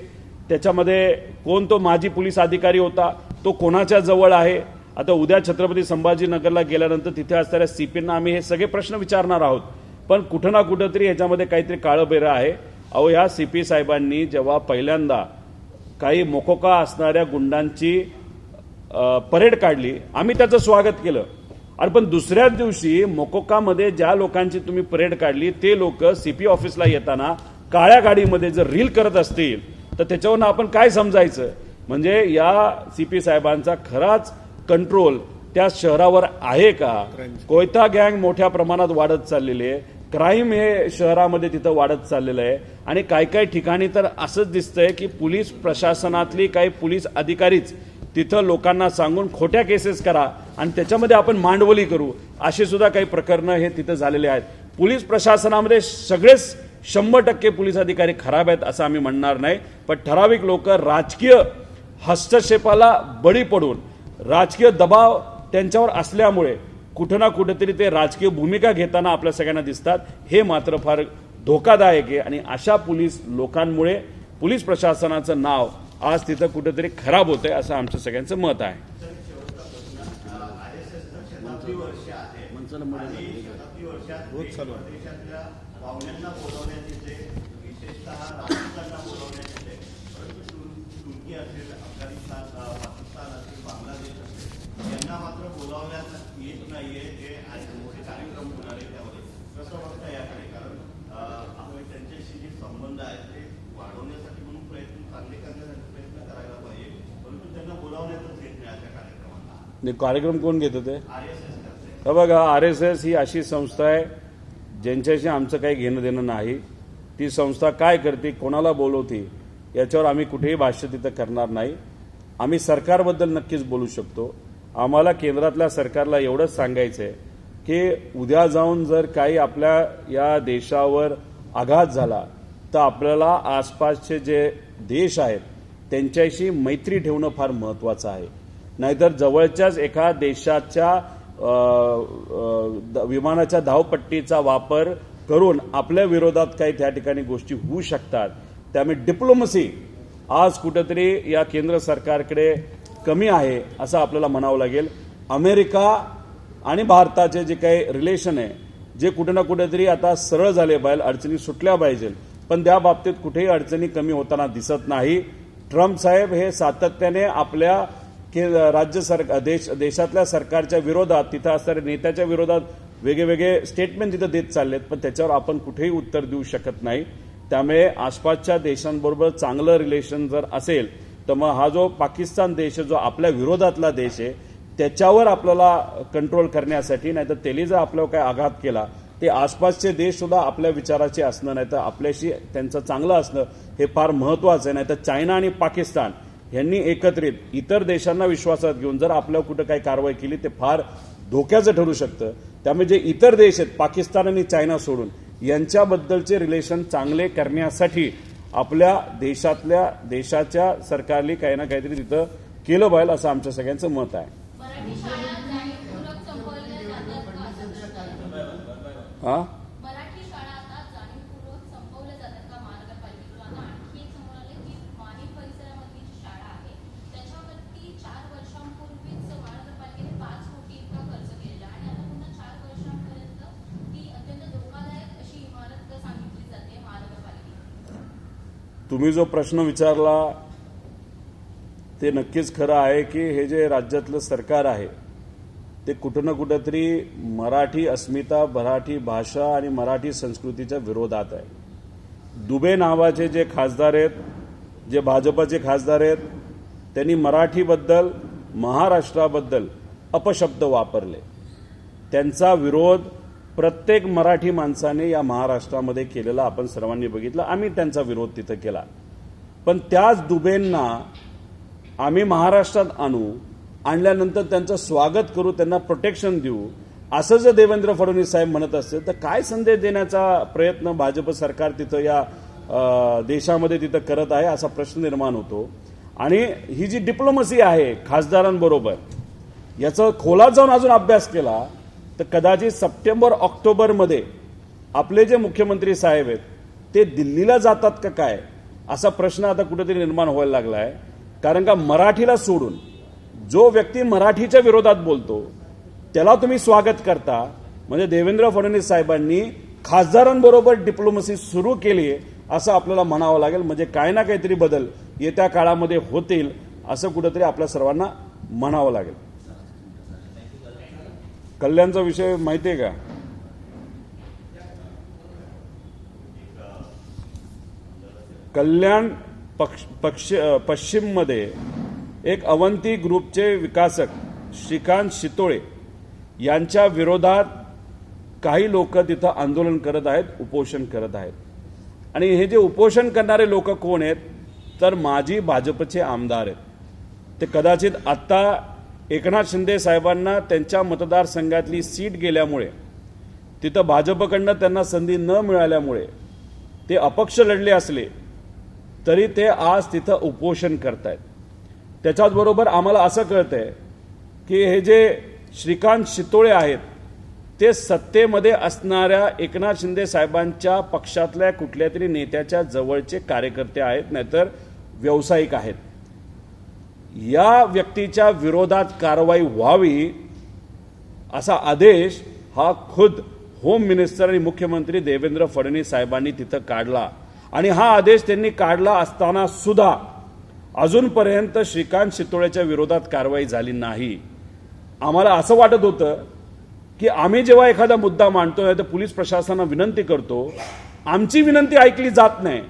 त्याच्यामध्ये कोण तो माजी पोलीस अधिकारी होता, तो कोणाच्या जवळ आहे. आता उद्या छत्रपती संभाजीनगरला गेल्यानंतर तिथे असणाऱ्या सीपींना आम्ही हे सगळे प्रश्न विचारणार आहोत. पण कुठं ना कुठंतरी ह्याच्यामध्ये काहीतरी काळबेरं आहे. अहो, ह्या सीपी साहेबांनी जेव्हा पहिल्यांदा काही मोकोका असणाऱ्या गुंडांची परेड काढली, आम्ही त्याचं स्वागत केलं. आणि पण दुसऱ्याच दिवशी मोकोकामध्ये ज्या लोकांची तुम्ही परेड काढली ते लोक सीपी ऑफिसला येताना काळ्या गाडीमध्ये जर रील करत असतील तर त्याच्यावरून आपण काय समजायचं? म्हणजे या सीपी साहेबांचा खराच कंट्रोल त्या शहरावर आहे का? कोयता गँग मोठ्या प्रमाणात वाढत चाललेली आहे. क्राईम हे शहरामध्ये तिथं वाढत चाललेलं आहे. आणि काही ठिकाणी तर असंच दिसतंय की पोलीस प्रशासनातली काही पोलीस अधिकारीच तिथं लोकांना सांगून खोट्या केसेस करा आणि त्याच्यामध्ये आपण मांडवली करू, अशी सुद्धा काही प्रकरणं हे तिथं झालेले आहेत. पोलीस प्रशासनामध्ये सगळेच 100% पोलीस अधिकारी खराब आहेत असं आम्ही म्हणणार नाही. पण ठराविक लोक राजकीय हस्तक्षेपाला बळी पडून राजकीय दबाव त्यांच्यावर असल्यामुळे कुठं ना कुठेतरी ते राजकीय भूमिका घेताना आपल्या सगळ्यांना दिसतात. हे मात्र फार धोकादायक आहे. आणि अशा पोलीस लोकांमुळे पोलीस प्रशासनाचं नाव आज तिथं कुठेतरी खराब होतंय असं आमचं सगळ्यांचं मत आहे. शताब्दी वर्ष आहे आणि शताब्दी वर्षात देशातल्या पाहुण्यांना बोलवण्यात येते, विशेषतः राजदूतांना बोलवण्यात येते. परंतु तुर्की असेल, अफगाणिस्तान, पाकिस्तान असेल, बांगलादेश असेल, यांना मात्र बोलावण्यात येत नाहीये. हे मोठे कार्यक्रम होणार आहे त्यामध्ये कसं वाटतं याकडे? कारण आपण त्यांच्याशी जे संबंध आहेत ते वाढवण्यासाठी म्हणून चांगले करण्यासाठी प्रयत्न करायला पाहिजे, परंतु त्यांना बोलावण्यातच येत नाही अशा कार्यक्रमांना. कार्यक्रम कोण घेत होते? RSS करते. हे बघा, RSS ही अशी संस्था आहे ज्यांच्याशी आमचं काही घेणं देणं नाही. ती संस्था काय करते, कोणाला बोलवते, याच्यावर आम्ही कुठेही भाष्य तिथं करणार नाही. आम्ही सरकारबद्दल नक्कीच बोलू शकतो. आम्हाला केंद्रातल्या सरकारला एवढंच सांगायचं आहे की उद्या जाऊन जर काही आपल्या या देशावर आघात झाला तर आपल्याला आसपासचे जे देश आहेत त्यांच्याशी मैत्री ठेवणं फार महत्त्वाचं आहे. नाहीतर जवळच्याच एका देशाच्या विमानाच्या धावपट्टीचा वापर करून आपल्या विरोधात काही त्या ठिकाणी गोष्टी होऊ शकतात. त्यामुळे डिप्लोमसी आज कुठेतरी या केंद्र सरकारकडे कमी आहे असं आपल्याला म्हणावं लागेल. अमेरिका आणि भारताचे जे काही रिलेशन आहे जे कुठे ना कुठेतरी आता सरळ झाले पाहिजे, अडचणी सुटल्या पाहिजे, पण त्या बाबतीत कुठेही अडचणी कमी होताना दिसत नाही. ट्रम्प साहेब हे सातत्याने आपल्या राज्य सरकार देशातल्या सरकारच्या विरोधात, तिथं असणाऱ्या नेत्याच्या विरोधात वेगवेगळे स्टेटमेंट तिथं देत चाललेत, पण त्याच्यावर आपण कुठेही उत्तर देऊ शकत नाही. त्यामुळे आसपासच्या देशांबरोबर चांगलं रिलेशन जर असेल तर मग हा जो पाकिस्तान देश आहे, जो आपल्या विरोधातला देश आहे, त्याच्यावर आपल्याला कंट्रोल करण्यासाठी, नाहीतर त्यांनी जर आपल्यावर काय आघात केला ते आसपासचे देश सुद्धा आपल्या विचाराचे असणं, नाहीतर आपल्याशी त्यांचं चांगलं असणं हे फार महत्त्वाचं आहे. नाहीतर चायना आणि पाकिस्तान यांनी एकत्रित इतर देशांना विश्वासात घेऊन जर आपल्यावर कुठं काही कारवाई केली ते फार धोक्याचं ठरू शकतं. त्यामुळे जे इतर देश आहेत, पाकिस्तान आणि चायना सोडून, यांच्याबद्दलचे रिलेशन चांगले करण्यासाठी आपल्या देशाच्या सरकारने काही ना काहीतरी तिथं केलं पाहिजे असं आमच्या सगळ्यांचं मत आहे. मराठी शाळा जाणीवपूर्वक संपवल्या जातात का असं? हा, मराठी शाळा आता जाणीवपूर्वक संपवल्या जातात का महानगरपालिकेतून? आता आणखी एक समोर आले की माहीम परिसरामधली जी शाळा आहे त्याच्यावरती 4 वर्षांपूर्वीच महानगरपालिकेने 5 कोटी इतका खर्च केलेला आणि आता पुन्हा 4 वर्षांपर्यंत ती अत्यंत धोकादायक अशी इमारत सांगितली जाते महानगरपालिकेत. तुम्ही जो प्रश्न विचारला ते नक्कीच खरं आहे की हे जे राज्यातलं सरकार आहे ते कुठं ना कुठंतरी मराठी अस्मिता, मराठी भाषा आणि मराठी संस्कृतीच्या विरोधात आहे. दुबे नावाचे जे खासदार आहेत, जे भाजपचे खासदार आहेत, त्यांनी मराठीबद्दल, महाराष्ट्राबद्दल अपशब्द वापरले. त्यांचा विरोध प्रत्येक मराठी माणसाने या महाराष्ट्रामध्ये केलेला आपण सर्वांनी बघितला. आम्ही त्यांचा विरोध तिथं केला. पण त्याच दुबेंना आम्ही महाराष्ट्रात आणल्यानंतर त्यांचं स्वागत करू, त्यांना प्रोटेक्शन देऊ, असं जर देवेंद्र फडणवीस साहेब म्हणत असतील तर काय संदेश देण्याचा प्रयत्न भाजप सरकार तिथं या देशामध्ये तिथं करत आहे असा प्रश्न निर्माण होतो. आणि ही जी डिप्लोमसी आहे खासदारांबरोबर, याचा खोलात जाऊन अजून अभ्यास केला तर कदाचित सप्टेंबर ऑक्टोबरमध्ये आपले जे मुख्यमंत्री साहेब आहेत ते दिल्लीला जातात का काय, असा प्रश्न आता कुठेतरी निर्माण व्हायला लागला आहे. कारण का मराठीला सोडून जो व्यक्ती मराठीच्या विरोधात बोलतो त्याला तुम्ही स्वागत करता, म्हणजे देवेंद्र फडणवीस साहेबांनी खासदारांबरोबर डिप्लोमसी सुरू केली असं आपल्याला म्हणावं लागेल. म्हणजे काय ना काहीतरी बदल येत्या काळामध्ये होतील असं कुठेतरी आपल्या सर्वांना म्हणावं लागेल. कल्याणचा विषय माहिती आहे का? कल्याण पश्चिममध्ये एक अवंती ग्रुपचे विकासक श्रीकांत शितोळे यांच्या विरोधात काही लोक तिथं आंदोलन करत आहेत, उपोषण करत आहेत. आणि हे जे उपोषण करणारे लोक कोण आहेत तर माजी भाजपचे आमदार आहेत. ते कदाचित आत्ता एकनाथ शिंदे साहेबांना त्यांच्या मतदारसंघातली सीट गेल्यामुळे, तिथं भाजपकडनं त्यांना संधी न मिळाल्यामुळे ते अपक्ष लढले असले तरी ते आज तिथं उपोषण करतायत. त्याच्याचबरोबर आम्हाला असं कळतंय की हे जे श्रीकांत शितोळे आहेत ते सत्तेमध्ये असणाऱ्या एकनाथ शिंदे साहेबांच्या पक्षातल्या कुठल्या तरी नेत्याच्या जवळचे कार्यकर्ते आहेत, नाहीतर व्यावसायिक आहेत. या व्यक्तीच्या विरोधात कारवाई व्हावी असा आदेश हा खुद होम मिनिस्टर आणि मुख्यमंत्री देवेंद्र फडणवीस साहेबांनी तिथं काढला. आणि हा आदेश त्यांनी काढला असताना सुद्धा अजूनपर्यंत श्रीकांत शितोळेच्या विरोधात कारवाई झाली नाही. आम्हाला असं वाटत होतं की आम्ही जेव्हा एखादा मुद्दा मांडतोय तर पोलीस प्रशासनाला विनंती करतो, आमची विनंती ऐकली जात नाही.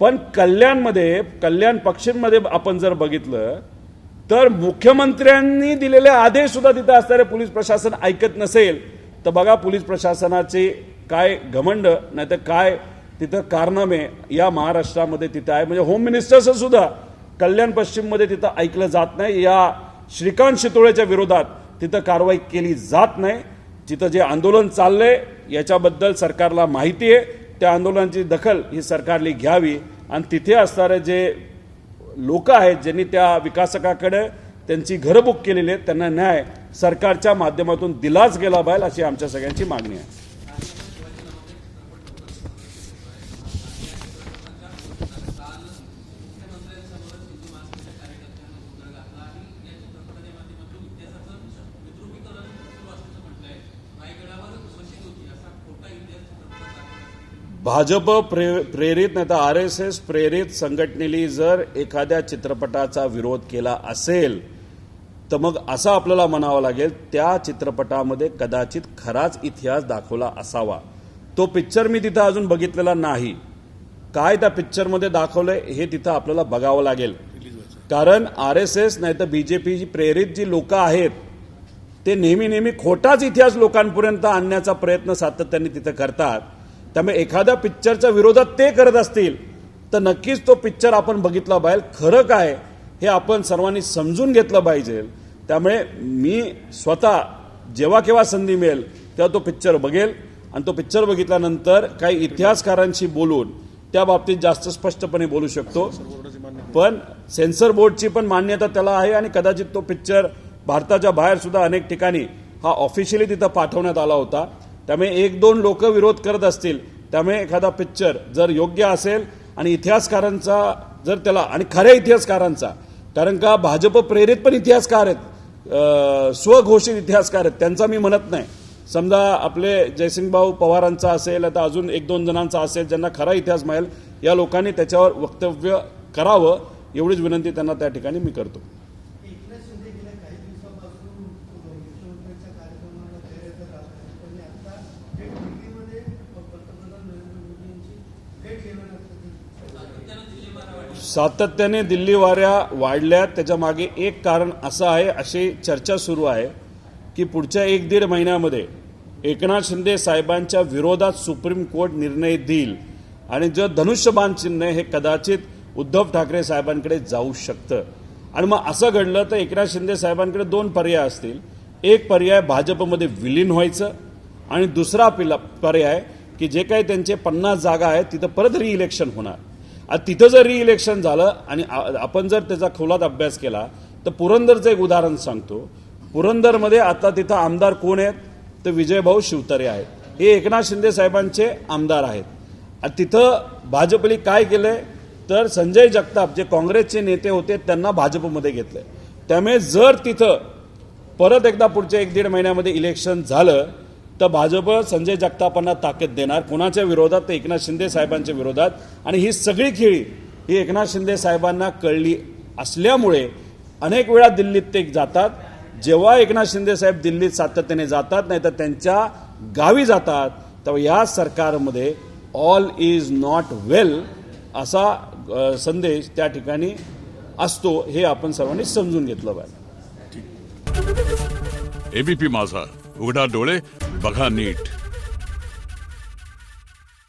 पण कल्याण पश्चिममध्ये आपण जर बघितलं तर मुख्यमंत्र्यांनी दिलेले आदेश सुद्धा तिथे असणारे पोलीस प्रशासन ऐकत नसेल तर बघा पोलीस प्रशासनाचे काय घमंड, नाही तर काय तिथं कारनामे या महाराष्ट्रामध्ये तिथं आहे. म्हणजे होम मिनिस्टरचं सुद्धा कल्याण पश्चिममध्ये तिथं ऐकलं जात नाही. या श्रीकांत शितोळेच्या विरोधात तिथं कारवाई केली जात नाही. तिथं जे आंदोलन चाललंय याच्याबद्दल सरकारला माहिती आहे, त्या आंदोलनाची दखल ही सरकारने घ्यावी आणि तिथे असणारे जे लोक आहेत ज्यांनी त्या विकासकाकडे त्यांची घरं बुक केलेली आहेत त्यांना न्याय सरकारच्या माध्यमातून दिलाच गेला पाहिजे अशी आमच्या सगळ्यांची मागणी आहे. भाजप प्रेरित नाही तर RSS प्रेरित संघटनेने जर एखाद्या चित्रपटाचा विरोध केला असेल तर मग असं आपल्याला म्हणावं लागेल त्या चित्रपटामध्ये कदाचित खराच इतिहास दाखवला असावा. तो पिक्चर मी तिथं अजून बघितलेला नाही. काय त्या पिक्चरमध्ये दाखवलंय हे तिथं आपल्याला बघावं लागेल. कारण RSS नाही तर BJP प्रेरित जी लोक आहेत ते नेहमी खोटाच इतिहास लोकांपर्यंत आणण्याचा प्रयत्न सातत्याने तिथं करतात. त्यामुळे एखाद्या पिक्चरच्या विरोधात ते करत असतील तर नक्कीच तो पिक्चर आपण बघितला पाहिजे. खरं काय हे आपण सर्वांनी समजून घेतलं पाहिजे. त्यामुळे मी स्वतः जेव्हा केव्हा संधी मिळेल तेव्हा तो पिक्चर बघेल आणि तो पिक्चर बघितल्यानंतर काही इतिहासकारांशी बोलून त्या बाबतीत जास्त स्पष्टपणे बोलू शकतो. पण सेन्सर बोर्डची पण मान्यता त्याला आहे आणि कदाचित तो पिक्चर भारताच्या बाहेर सुद्धा अनेक ठिकाणी हा ऑफिशियली तिथं पाठवण्यात आला होता. त्यामुळे 1-2 लोक विरोध करत असतील, त्यामुळे एखादा पिक्चर जर योग्य असेल आणि इतिहासकारांचा जर त्याला आणि खऱ्या इतिहासकारांचा, कारण का भाजप प्रेरित पण इतिहासकार आहेत, स्वघोषित इतिहासकार आहेत, त्यांचा मी म्हणत नाही. समजा आपले जयसिंगभाऊ पवारांचा असेल आता अजून 1-2 जणांचा असेल ज्यांना खरा इतिहास मिळेल या लोकांनी त्याच्यावर वक्तव्य करावं एवढीच विनंती त्यांना त्या ठिकाणी मी करतो. सातत्याने दिल्ली वाऱ्या वाढल्यात. त्याच्या मागे एक कारण असं आहे, अशी चर्चा सुरू आहे की पुढच्या 1-1.5 महिन्यामध्ये एकनाथ शिंदे साहेबांच्या विरोधात सुप्रीम कोर्ट निर्णय देईल आणि जे धनुष्यबाण चिन्ह हे कदाचित उद्धव ठाकरे साहेबांकडे जाऊ शकतं. आणि मग असं घडलं तर एकनाथ शिंदे साहेबांकडे 2 पर्याय असतील. एक पर्याय भाजपमध्ये विलीन व्हायचं आणि दुसरा पर्याय की जे काही त्यांचे 50 जागा आहेत तिथं परत रि इलेक्शन होणार. आता तिथं जर रिइलेक्शन झालं आणि आपण जर त्याचा खोलात अभ्यास केला तर पुरंदरचं एक उदाहरण सांगतो. पुरंदरमध्ये आता तिथं आमदार कोण आहेत तर विजयभाऊ शिवतारे आहेत. हे एकनाथ शिंदे साहेबांचे आमदार आहेत. आणि तिथं भाजपने काय केलंय तर संजय जगताप जे काँग्रेसचे नेते होते त्यांना भाजपमध्ये घेतलंय. त्यामुळे जर तिथं परत एकदा पुढच्या 1-1.5 महिन्यामध्ये इलेक्शन झालं तर भाजप संजय जगतापांना ताकद देणार. कोणाच्या विरोधात तर एकनाथ शिंदे साहेबांच्या विरोधात. आणि ही सगळी खेळी ही एकनाथ शिंदे साहेबांना कळली असल्यामुळे अनेक वेळा दिल्लीत ते जातात. जेव्हा एकनाथ शिंदे साहेब दिल्लीत सातत्याने जातात नाही तर त्यांच्या गावी जातात तेव्हा या सरकारमध्ये ऑल इज नॉट वेल असा संदेश त्या ठिकाणी असतो. हे आपण सर्वांनी समजून घेतलं पाहिजे. एबीपी माझा, उघडा डोळे बघा नीट.